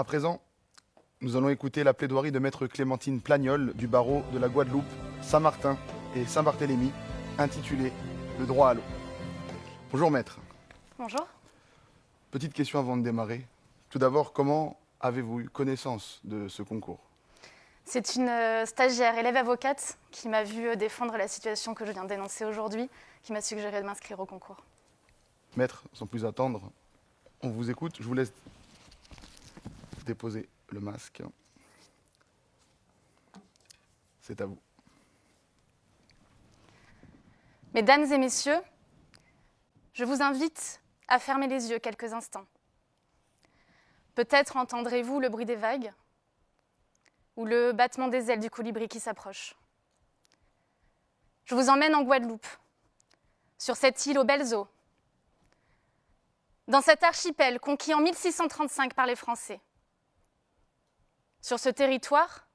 À présent, nous allons écouter la plaidoirie de maître Clémentine Plagnol du barreau de la Guadeloupe, Saint-Martin et Saint-Barthélemy, intitulée « Le droit à l'eau ». Bonjour maître. Bonjour. Petite question avant de démarrer. Tout d'abord, comment avez-vous eu connaissance de ce concours ? C'est une stagiaire élève avocate qui m'a vu défendre la situation que je viens de dénoncer aujourd'hui, qui m'a suggéré de m'inscrire au concours. Maître, sans plus attendre, on vous écoute. Je vous laisse déposer le masque. C'est à vous. Mesdames et messieurs, je vous invite à fermer les yeux quelques instants. Peut-être entendrez-vous le bruit des vagues ou le battement des ailes du colibri qui s'approche. Je vous emmène en Guadeloupe, sur cette île aux belles eaux, dans cet archipel conquis en 1635 par les Français. Sur ce territoire,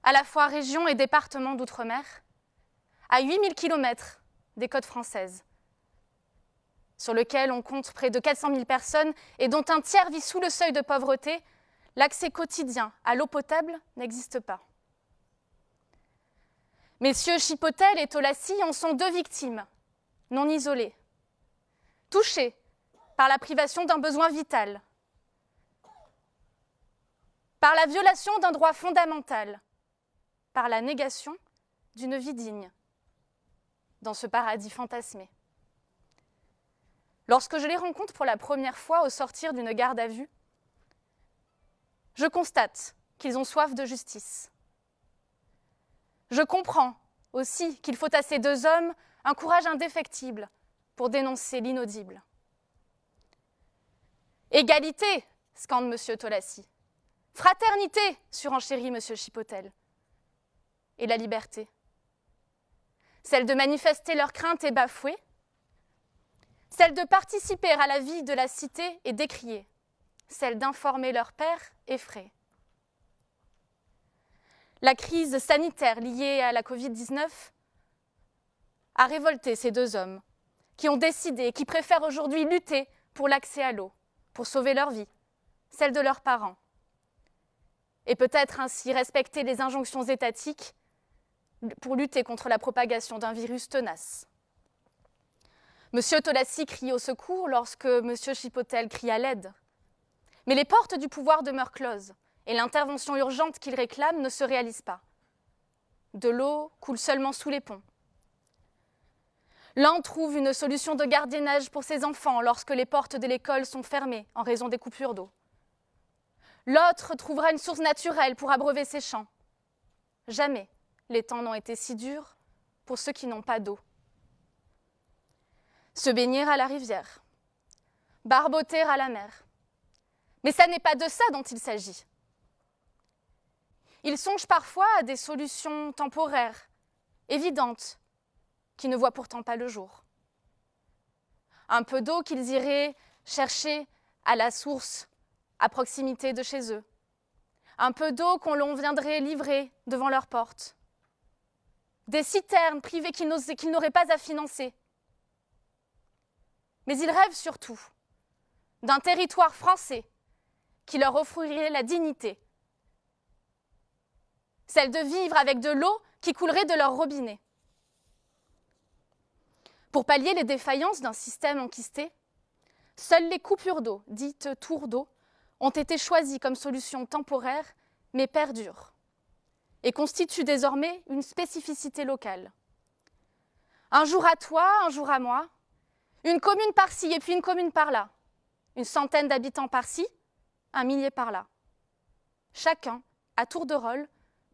à la fois région et département d'outre-mer, à 8000 km des côtes françaises, sur lequel on compte près de 400 000 personnes et dont un tiers vit sous le seuil de pauvreté, l'accès quotidien à l'eau potable n'existe pas. Messieurs Chipotel et Tolassi en sont deux victimes, non isolées, touchées par la privation d'un besoin vital, par la violation d'un droit fondamental, par la négation d'une vie digne, dans ce paradis fantasmé. Lorsque je les rencontre pour la première fois au sortir d'une garde à vue, je constate qu'ils ont soif de justice. Je comprends aussi qu'il faut à ces deux hommes un courage indéfectible pour dénoncer l'inaudible. Égalité, scande M. Tolassi. Fraternité, surenchérit M. Chipotel. Et la liberté. Celle de manifester leurs craintes et bafouer, celle de participer à la vie de la cité et d'écrier, celle d'informer leur père effrayé. La crise sanitaire liée à la Covid-19 a révolté ces deux hommes qui ont décidé et qui préfèrent aujourd'hui lutter pour l'accès à l'eau, pour sauver leur vie, celle de leurs parents, et peut-être ainsi respecter les injonctions étatiques pour lutter contre la propagation d'un virus tenace. Monsieur Tolassi crie au secours lorsque Monsieur Chipotel crie à l'aide. Mais les portes du pouvoir demeurent closes et l'intervention urgente qu'il réclame ne se réalise pas. De l'eau coule seulement sous les ponts. L'un trouve une solution de gardiennage pour ses enfants lorsque les portes de l'école sont fermées en raison des coupures d'eau. L'autre trouvera une source naturelle pour abreuver ses champs. Jamais les temps n'ont été si durs pour ceux qui n'ont pas d'eau. Se baigner à la rivière, barboter à la mer. Mais ça n'est pas de ça dont il s'agit. Ils songent parfois à des solutions temporaires, évidentes, qui ne voient pourtant pas le jour. Un peu d'eau qu'ils iraient chercher à la source, à proximité de chez eux. Un peu d'eau qu'on viendrait livrer devant leur porte. Des citernes privées qu'ils n'auraient pas à financer. Mais ils rêvent surtout d'un territoire français qui leur offrirait la dignité, celle de vivre avec de l'eau qui coulerait de leur robinet. Pour pallier les défaillances d'un système enquisté, seules les coupures d'eau, dites tours d'eau, ont été choisies comme solution temporaire, mais perdure, et constituent désormais une spécificité locale. Un jour à toi, un jour à moi, une commune par-ci et puis une commune par-là, une centaine d'habitants par-ci, un millier par-là. Chacun, à tour de rôle,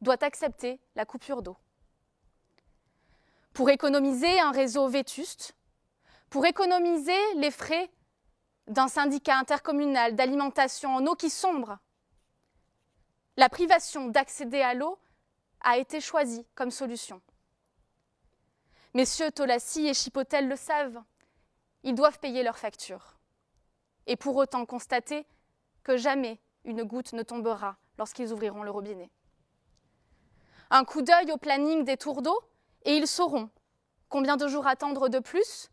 doit accepter la coupure d'eau. Pour économiser un réseau vétuste, pour économiser les frais d'un syndicat intercommunal d'alimentation en eau qui sombre, la privation d'accéder à l'eau a été choisie comme solution. Messieurs Tolassi et Chipotel le savent, ils doivent payer leurs factures. Et pour autant constater que jamais une goutte ne tombera lorsqu'ils ouvriront le robinet. Un coup d'œil au planning des tours d'eau et ils sauront combien de jours attendre de plus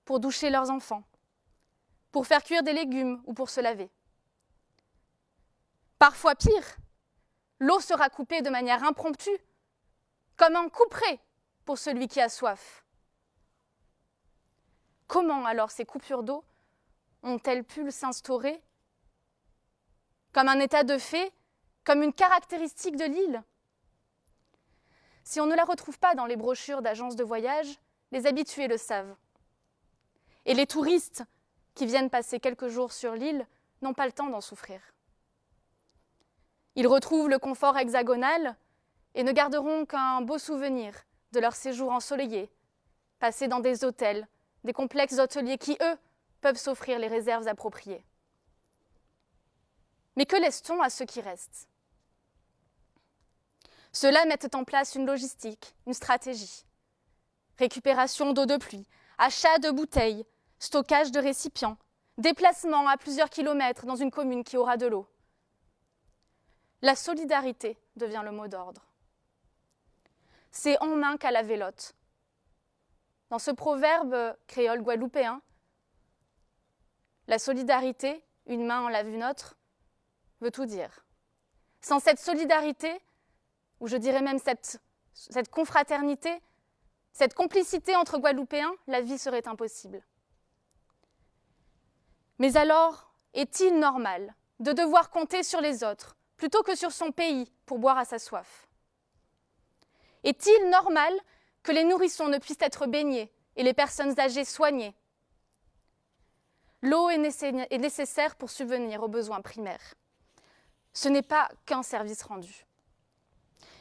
pour doucher leurs enfants, pour faire cuire des légumes ou pour se laver. Parfois pire, l'eau sera coupée de manière impromptue, comme un couperet pour celui qui a soif. Comment alors ces coupures d'eau ont-elles pu s'instaurer comme un état de fait, comme une caractéristique de l'île? Si on ne la retrouve pas dans les brochures d'agences de voyage, les habitués le savent. Et les touristes qui viennent passer quelques jours sur l'île n'ont pas le temps d'en souffrir. Ils retrouvent le confort hexagonal et ne garderont qu'un beau souvenir de leur séjour ensoleillé, passé dans des hôtels, des complexes hôteliers qui, eux, peuvent s'offrir les réserves appropriées. Mais que laisse-t-on à ceux qui restent? Ceux-là mettent en place une logistique, une stratégie. Récupération d'eau de pluie, achat de bouteilles, stockage de récipients, déplacement à plusieurs kilomètres dans une commune qui aura de l'eau. La solidarité devient le mot d'ordre. C'est en main qu'à la vélote. Dans ce proverbe créole guadeloupéen, la solidarité, une main en lave une autre, veut tout dire. Sans cette solidarité, ou je dirais même cette confraternité, cette complicité entre Guadeloupéens, la vie serait impossible. Mais alors, est-il normal de devoir compter sur les autres plutôt que sur son pays pour boire à sa soif? Est-il normal que les nourrissons ne puissent être baignés et les personnes âgées soignées? L'eau est nécessaire pour subvenir aux besoins primaires. Ce n'est pas qu'un service rendu.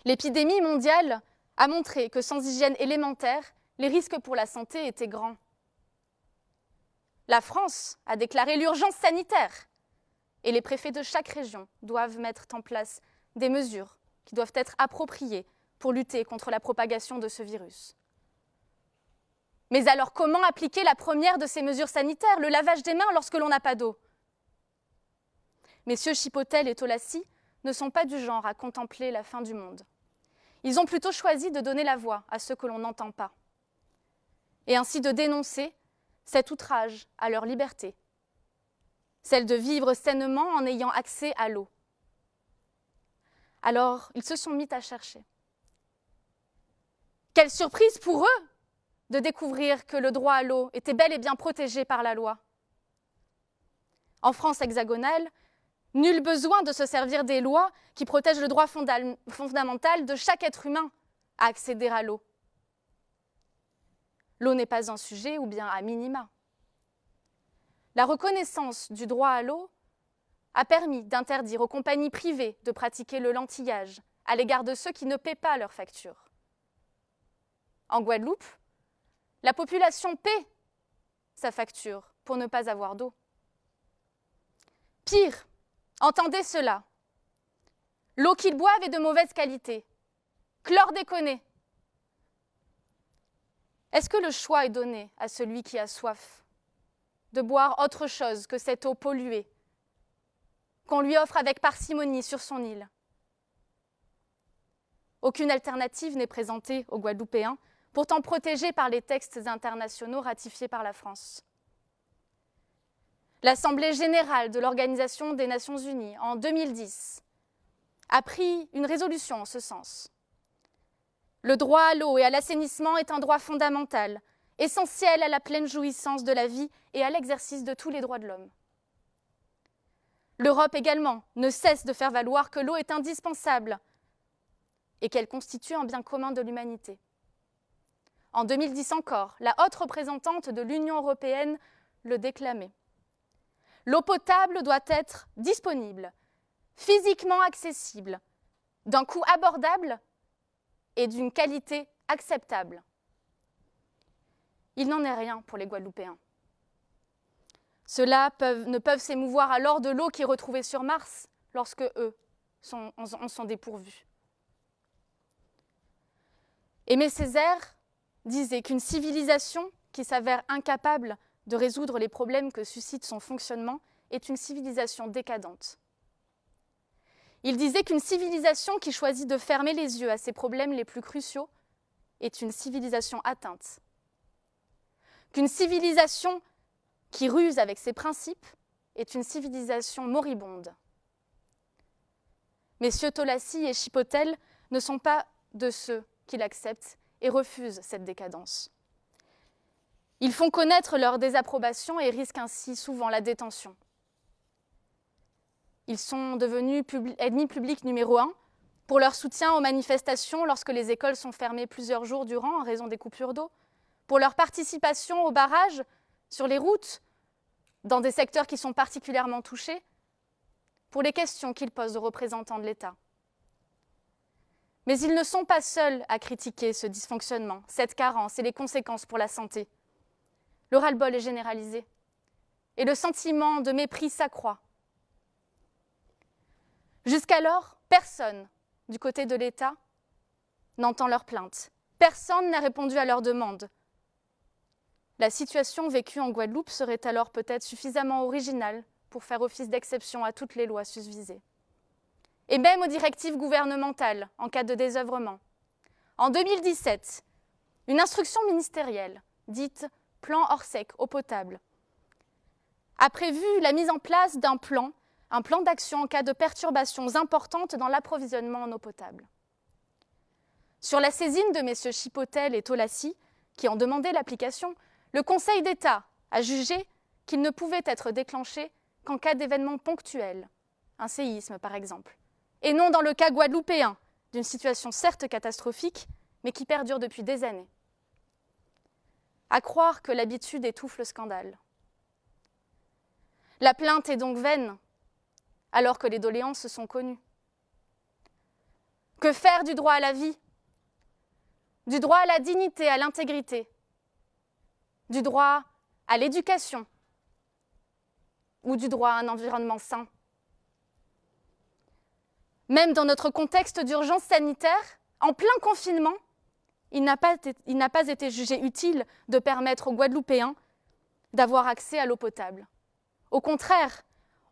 L'épidémie mondiale a montré que sans hygiène élémentaire, les risques pour la santé étaient grands. La France a déclaré l'urgence sanitaire et les préfets de chaque région doivent mettre en place des mesures qui doivent être appropriées pour lutter contre la propagation de ce virus. Mais alors comment appliquer la première de ces mesures sanitaires, le lavage des mains lorsque l'on n'a pas d'eau? Messieurs Chipotel et Tolassi ne sont pas du genre à contempler la fin du monde. Ils ont plutôt choisi de donner la voix à ceux que l'on n'entend pas, et ainsi de dénoncer cet outrage à leur liberté, celle de vivre sainement en ayant accès à l'eau. Alors, ils se sont mis à chercher. Quelle surprise pour eux de découvrir que le droit à l'eau était bel et bien protégé par la loi. En France hexagonale, nul besoin de se servir des lois qui protègent le droit fondamental de chaque être humain à accéder à l'eau. L'eau n'est pas un sujet, ou bien à minima. La reconnaissance du droit à l'eau a permis d'interdire aux compagnies privées de pratiquer le lentillage à l'égard de ceux qui ne paient pas leurs factures. En Guadeloupe, la population paie sa facture pour ne pas avoir d'eau. Pire, entendez cela. L'eau qu'ils boivent est de mauvaise qualité. Chlordéconée. Est-ce que le choix est donné à celui qui a soif de boire autre chose que cette eau polluée qu'on lui offre avec parcimonie sur son île? Aucune alternative n'est présentée aux Guadeloupéens, pourtant protégés par les textes internationaux ratifiés par la France. L'Assemblée générale de l'Organisation des Nations Unies, en 2010, a pris une résolution en ce sens. Le droit à l'eau et à l'assainissement est un droit fondamental, essentiel à la pleine jouissance de la vie et à l'exercice de tous les droits de l'homme. L'Europe également ne cesse de faire valoir que l'eau est indispensable et qu'elle constitue un bien commun de l'humanité. En 2010 encore, la haute représentante de l'Union européenne le déclamait. L'eau potable doit être disponible, physiquement accessible, d'un coût abordable et d'une qualité acceptable. Il n'en est rien pour les Guadeloupéens. Ceux-là ne peuvent s'émouvoir alors de l'eau qui est retrouvée sur Mars lorsque eux en sont dépourvus. Aimé Césaire disait qu'une civilisation qui s'avère incapable de résoudre les problèmes que suscite son fonctionnement est une civilisation décadente. Il disait qu'une civilisation qui choisit de fermer les yeux à ses problèmes les plus cruciaux est une civilisation atteinte. Qu'une civilisation qui ruse avec ses principes est une civilisation moribonde. Messieurs Tholassie et Chipotel ne sont pas de ceux qui l'acceptent et refusent cette décadence. Ils font connaître leur désapprobation et risquent ainsi souvent la détention. Ils sont devenus ennemis publics numéro 1 pour leur soutien aux manifestations lorsque les écoles sont fermées plusieurs jours durant en raison des coupures d'eau, pour leur participation aux barrages sur les routes dans des secteurs qui sont particulièrement touchés, pour les questions qu'ils posent aux représentants de l'État. Mais ils ne sont pas seuls à critiquer ce dysfonctionnement, cette carence et les conséquences pour la santé. Le ras-le-bol est généralisé et le sentiment de mépris s'accroît. Jusqu'alors, personne du côté de l'État n'entend leurs plaintes. Personne n'a répondu à leurs demandes. La situation vécue en Guadeloupe serait alors peut-être suffisamment originale pour faire office d'exception à toutes les lois susvisées. Et même aux directives gouvernementales en cas de désœuvrement. En 2017, une instruction ministérielle, dite « Plan Orsec eau potable », a prévu la mise en place d'un plan d'action en cas de perturbations importantes dans l'approvisionnement en eau potable. Sur la saisine de messieurs Chipotel et Tholassie, qui ont demandé l'application, le Conseil d'État a jugé qu'il ne pouvait être déclenché qu'en cas d'événement ponctuel, un séisme par exemple, et non dans le cas guadeloupéen, d'une situation certes catastrophique, mais qui perdure depuis des années. À croire que l'habitude étouffe le scandale. La plainte est donc vaine, alors que les doléances sont connues. Que faire du droit à la vie, du droit à la dignité, à l'intégrité, du droit à l'éducation ou du droit à un environnement sain? Même dans notre contexte d'urgence sanitaire, en plein confinement, il n'a pas été jugé utile de permettre aux Guadeloupéens d'avoir accès à l'eau potable. Au contraire,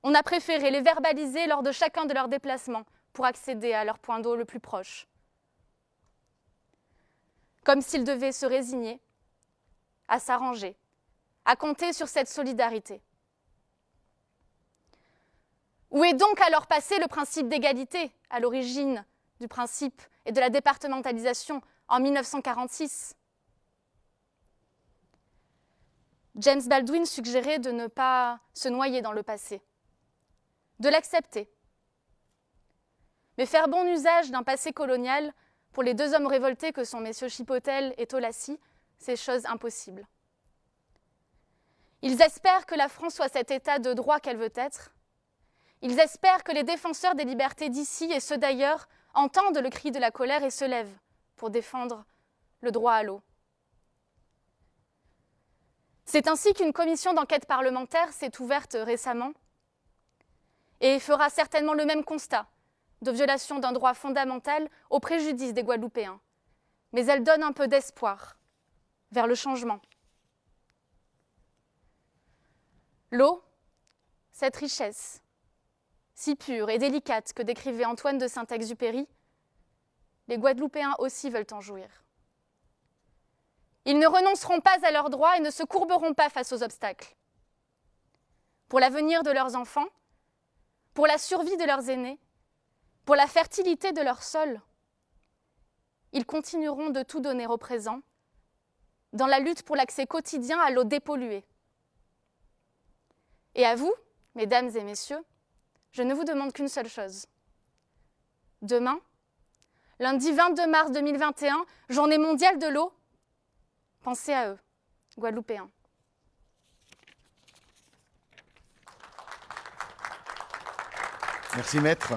on a préféré les verbaliser lors de chacun de leurs déplacements pour accéder à leur point d'eau le plus proche. Comme s'ils devaient se résigner à s'arranger, à compter sur cette solidarité. Où est donc alors passé le principe d'égalité à l'origine du principe et de la départementalisation en 1946 ? James Baldwin suggérait de ne pas se noyer dans le passé, de l'accepter. Mais faire bon usage d'un passé colonial pour les deux hommes révoltés que sont messieurs Chipotel et Tholassie, c'est chose impossible. Ils espèrent que la France soit cet état de droit qu'elle veut être. Ils espèrent que les défenseurs des libertés d'ici et ceux d'ailleurs entendent le cri de la colère et se lèvent pour défendre le droit à l'eau. C'est ainsi qu'une commission d'enquête parlementaire s'est ouverte récemment et fera certainement le même constat de violation d'un droit fondamental au préjudice des Guadeloupéens. Mais elle donne un peu d'espoir vers le changement. L'eau, cette richesse, si pure et délicate que décrivait Antoine de Saint-Exupéry, les Guadeloupéens aussi veulent en jouir. Ils ne renonceront pas à leurs droits et ne se courberont pas face aux obstacles. Pour l'avenir de leurs enfants, pour la survie de leurs aînés, pour la fertilité de leur sol, ils continueront de tout donner au présent dans la lutte pour l'accès quotidien à l'eau dépolluée. Et à vous, mesdames et messieurs, je ne vous demande qu'une seule chose. Demain, lundi 22 mars 2021, journée mondiale de l'eau, pensez à eux, Guadeloupéens. Merci maître.